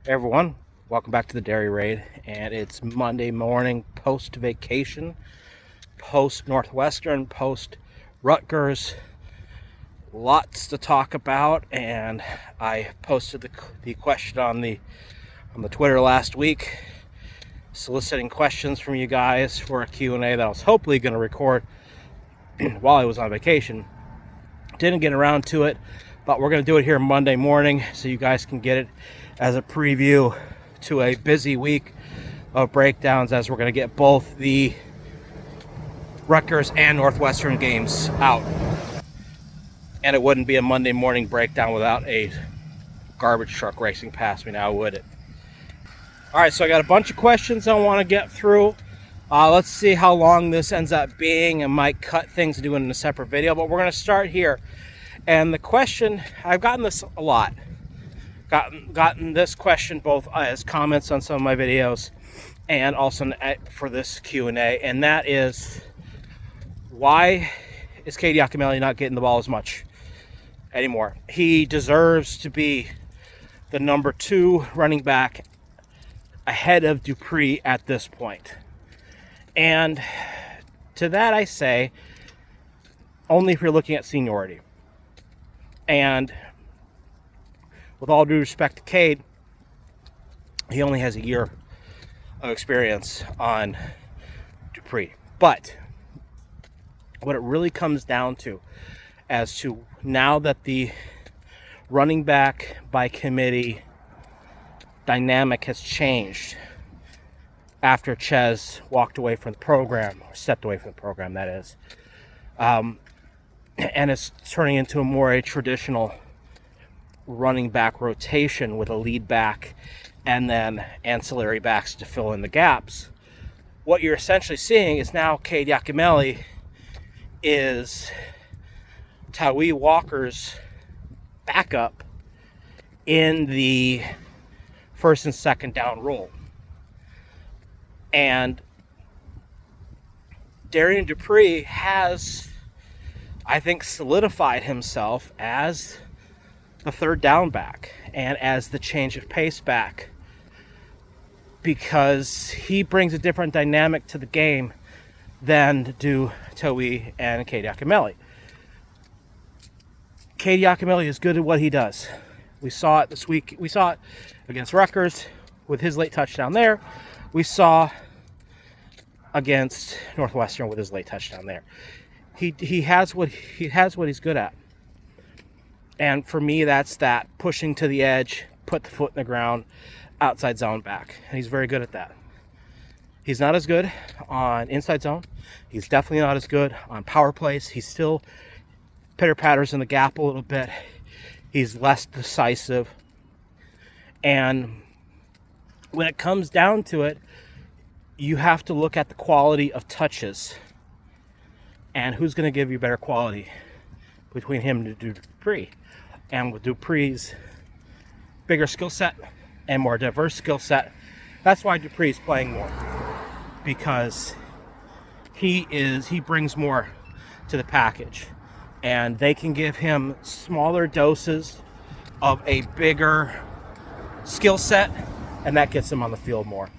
Hey everyone, welcome back to the Dairy Raid, and it's Monday morning post-vacation, post-Northwestern, post-Rutgers. Lots to talk about, and I posted the question on the Twitter last week, soliciting questions from you guys for a Q&A that I was hopefully going to record while I was on vacation. Didn't get around to it, but we're going to do it here Monday morning so you guys can get it as a preview to a busy week of breakdowns, as we're going to get both the Rutgers and Northwestern games out. And it wouldn't be a Monday morning breakdown without a garbage truck racing past me now, would it? All right, so I got a bunch of questions I want to get through. Let's see how long this ends up being. I might cut things and do it in a separate video, but we're going to start here. And the question, I've gotten this a lot. Gotten this question both as comments on some of my videos and also for this Q&A, and that is, why is Cade Yacamelli not getting the ball as much anymore? He deserves to be the number 2 running back ahead of Dupree at this point. And to that I say, only if you're looking at seniority. And with all due respect to Cade, he only has a year of experience on Dupree. But what it really comes down to, as to now that the running back by committee dynamic has changed after Ches walked away from the program, or stepped away from the program, that is, and it's turning into a traditional running back rotation with a lead back and then ancillary backs to fill in the gaps. What you're essentially seeing is now Cade Yacamelli is Tawee Walker's backup in the first and second down role. And Darian Dupree has, I think, solidified himself as the third down back and as the change of pace back, because he brings a different dynamic to the game than do Tawee and Cade Yacamelli. Cade Yacamelli is good at what he does. We saw it this week. We saw it against Rutgers with his late touchdown there. We saw against Northwestern with his late touchdown there. He has what he's good at. And for me, that's that pushing to the edge, put the foot in the ground, outside zone back. And he's very good at that. He's not as good on inside zone. He's definitely not as good on power plays. He still pitter-patters in the gap a little bit. He's less decisive. And when it comes down to it, you have to look at the quality of touches and who's going to give you better quality between him and Dupree. And with Dupree's bigger skill set and more diverse skill set, that's why Dupree's playing more, because he brings more to the package, and they can give him smaller doses of a bigger skill set, and that gets him on the field more.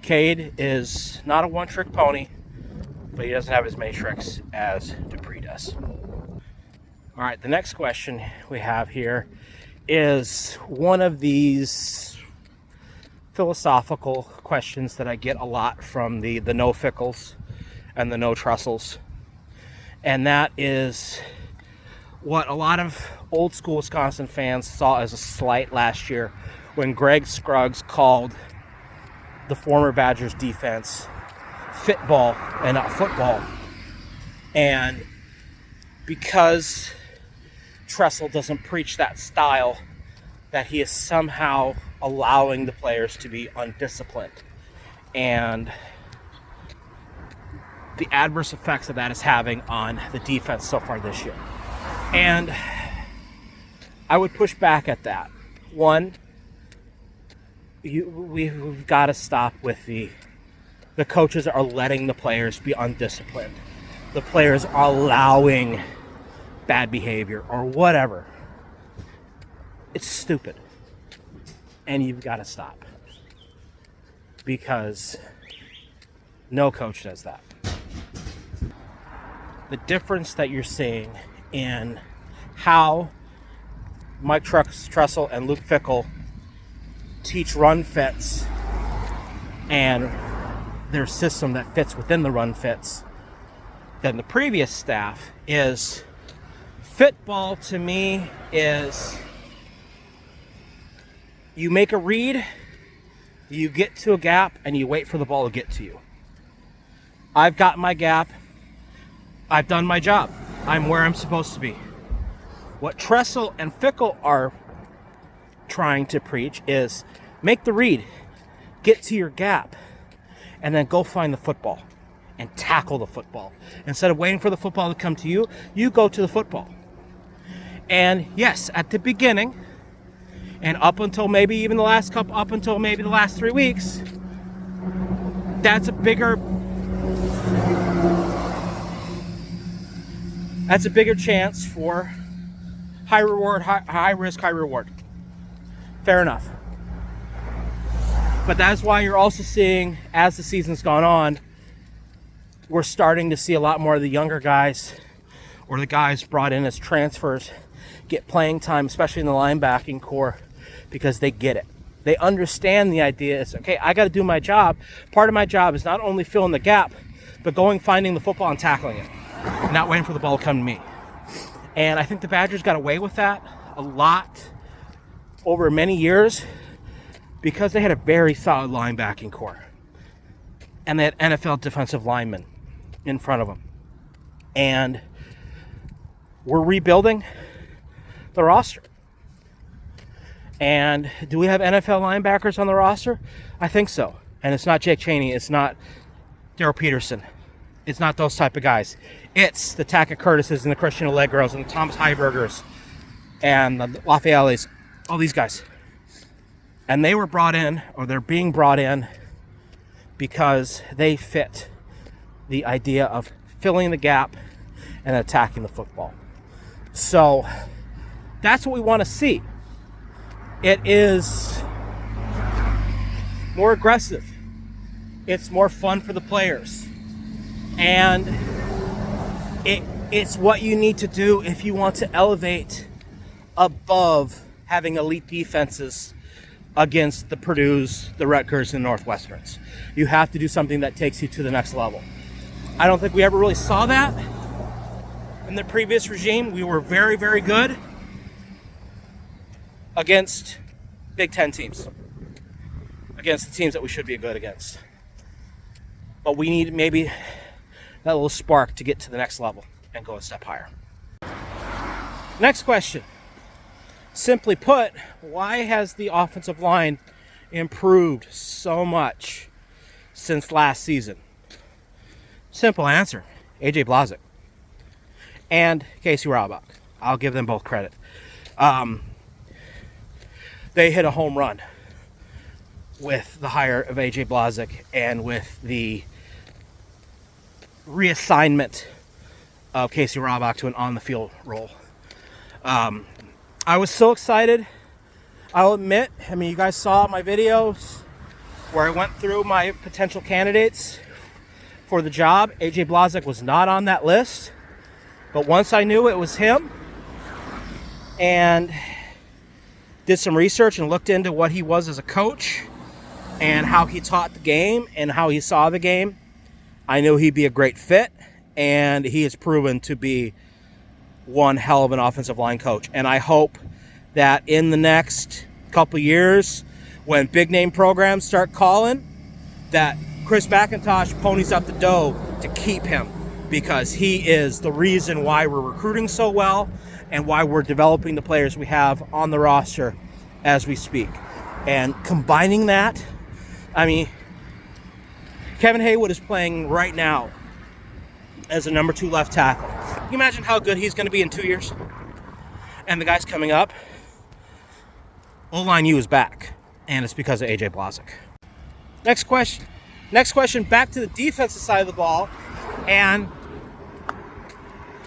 Cade is not a one-trick pony, but he doesn't have as many tricks as Dupree does. All right, the next question we have here is one of these philosophical questions that I get a lot from the no Fickles and the no Trussels. And that is what a lot of old school Wisconsin fans saw as a slight last year when Greg Scruggs called the former Badgers defense fitball and not football. And because Tressel doesn't preach that style, that he is somehow allowing the players to be undisciplined. And the adverse effects that is having on the defense so far this year. And I would push back at that. One, we've got to stop with the coaches are letting the players be undisciplined. The players are allowing bad behavior or whatever. It's stupid. and you've got to stop. Because no coach does that. The difference that you're seeing in how Mike Tressel and Luke Fickell teach run fits and their system that fits within the run fits than the previous staff is football. To me, is you make a read, you get to a gap, and you wait for the ball to get to you. I've got my gap. I've done my job. I'm where I'm supposed to be. What Tressel and Fickell are trying to preach is make the read, get to your gap, and then go find the football and tackle the football. Instead of waiting for the football to come to you, you go to the football. And yes, at the beginning, and up until maybe the last 3 weeks, that's a bigger chance for high reward, high risk, high reward. Fair enough. But that's why you're also seeing, as the season's gone on, we're starting to see a lot more of the younger guys or the guys brought in as transfers get playing time, especially in the linebacking core, because they get it. They understand the idea is, okay, I got to do my job. Part of my job is not only filling the gap, but finding the football and tackling it, not waiting for the ball to come to me. And I think the Badgers got away with that a lot over many years because they had a very solid linebacking core. And they had NFL defensive linemen in front of them. And we're rebuilding the roster. And do we have NFL linebackers on the roster? I think so. And it's not Jake Chaney. It's not Daryl Peterson. It's not those type of guys. It's the Tackett Curtises and the Christian Allegros and the Thomas Heibergers and the Lafayelles, all these guys. And they were brought in, or they're being brought in, because they fit the idea of filling the gap and attacking the football. So that's what we want to see. It is more aggressive. It's more fun for the players. And it's what you need to do if you want to elevate above having elite defenses against the Purdues, the Rutgers, and Northwesterns. You have to do something that takes you to the next level. I don't think we ever really saw that in the previous regime. We were very, very good against Big Ten teams, against the teams that we should be good against. But we need maybe that little spark to get to the next level and go a step higher. Next question. Simply put, why has the offensive line improved so much since last season? Simple answer, AJ Blazek and Casey Raubach. I'll give them both credit. They hit a home run with the hire of AJ Blazek and with the reassignment of Casey Raubach to an on-the-field role. I was so excited. I'll admit, you guys saw my videos where I went through my potential candidates for the job. AJ Blazek was not on that list, but once I knew it was him and did some research and looked into what he was as a coach and how he taught the game and how he saw the game, I knew he'd be a great fit, and he has proven to be one hell of an offensive line coach. And I hope that in the next couple years, when big name programs start calling, that Chris McIntosh ponies up the dough to keep him, because he is the reason why we're recruiting so well and why we're developing the players we have on the roster as we speak. And combining that, Kevin Haywood is playing right now as a number 2 left tackle. Can you imagine how good he's going to be in 2 years? And the guys coming up, O-line U is back, and it's because of AJ Blazek. Next question, back to the defensive side of the ball, and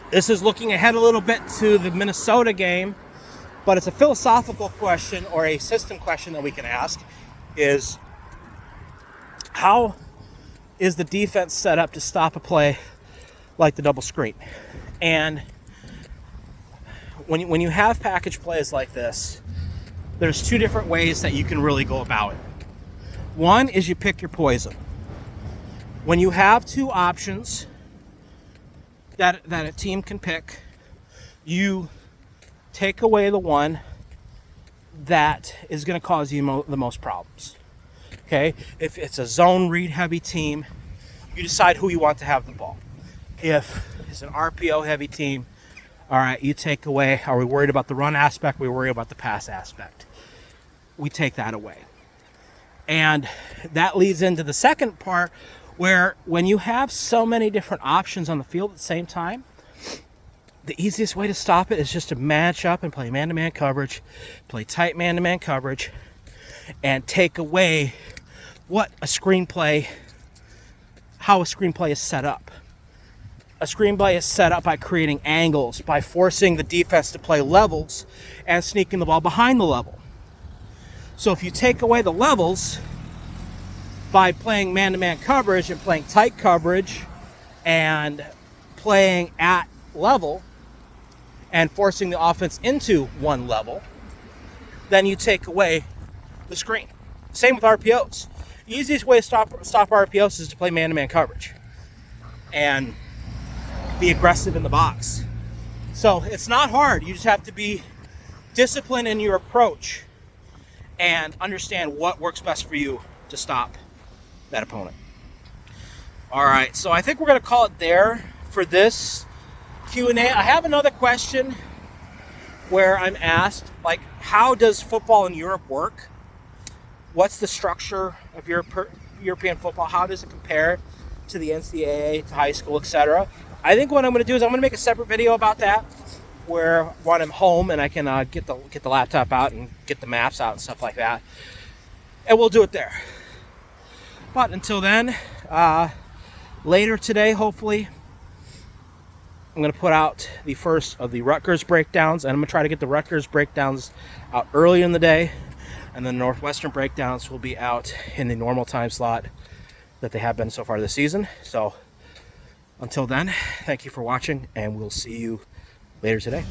this is looking ahead a little bit to the Minnesota game But it's a philosophical question, or a system question that we can ask is, how is the defense set up to stop a play like the double screen? And when you have package plays like this, there's two different ways that you can really go about it. One is you pick your poison. When you have two options that a team can pick, you take away the one that is going to cause you the most problems. Okay? If it's a zone read heavy team, you decide who you want to have the ball. If it's an RPO heavy team, all right, you take away, are we worried about the run aspect? We worry about the pass aspect. We take that away. And that leads into the second part, where when you have so many different options on the field at the same time, the easiest way to stop it is just to match up and play man-to-man coverage, play tight man-to-man coverage, and take away how a screenplay is set up. A screenplay is set up by creating angles, by forcing the defense to play levels and sneaking the ball behind the level. So if you take away the levels by playing man-to-man coverage and playing tight coverage and playing at level and forcing the offense into one level, then you take away the screen. Same with RPOs. The easiest way to stop RPOs is to play man-to-man coverage and be aggressive in the box. So it's not hard. You just have to be disciplined in your approach and understand what works best for you to stop that opponent. All right, so I think we're going to call it there for this Q&A. I have another question where I'm asked, like, how does football in Europe work? What's the structure of European football? How does it compare to the NCAA, to high school, etc.? I think what I'm going to do is I'm going to make a separate video about that, where when I'm home and I can get the laptop out and get the maps out and stuff like that, and we'll do it there. But until then, later today, hopefully, I'm going to put out the first of the Rutgers breakdowns, and I'm going to try to get the Rutgers breakdowns out early in the day, and the Northwestern breakdowns will be out in the normal time slot that they have been so far this season. So until then, thank you for watching, and we'll see you later today.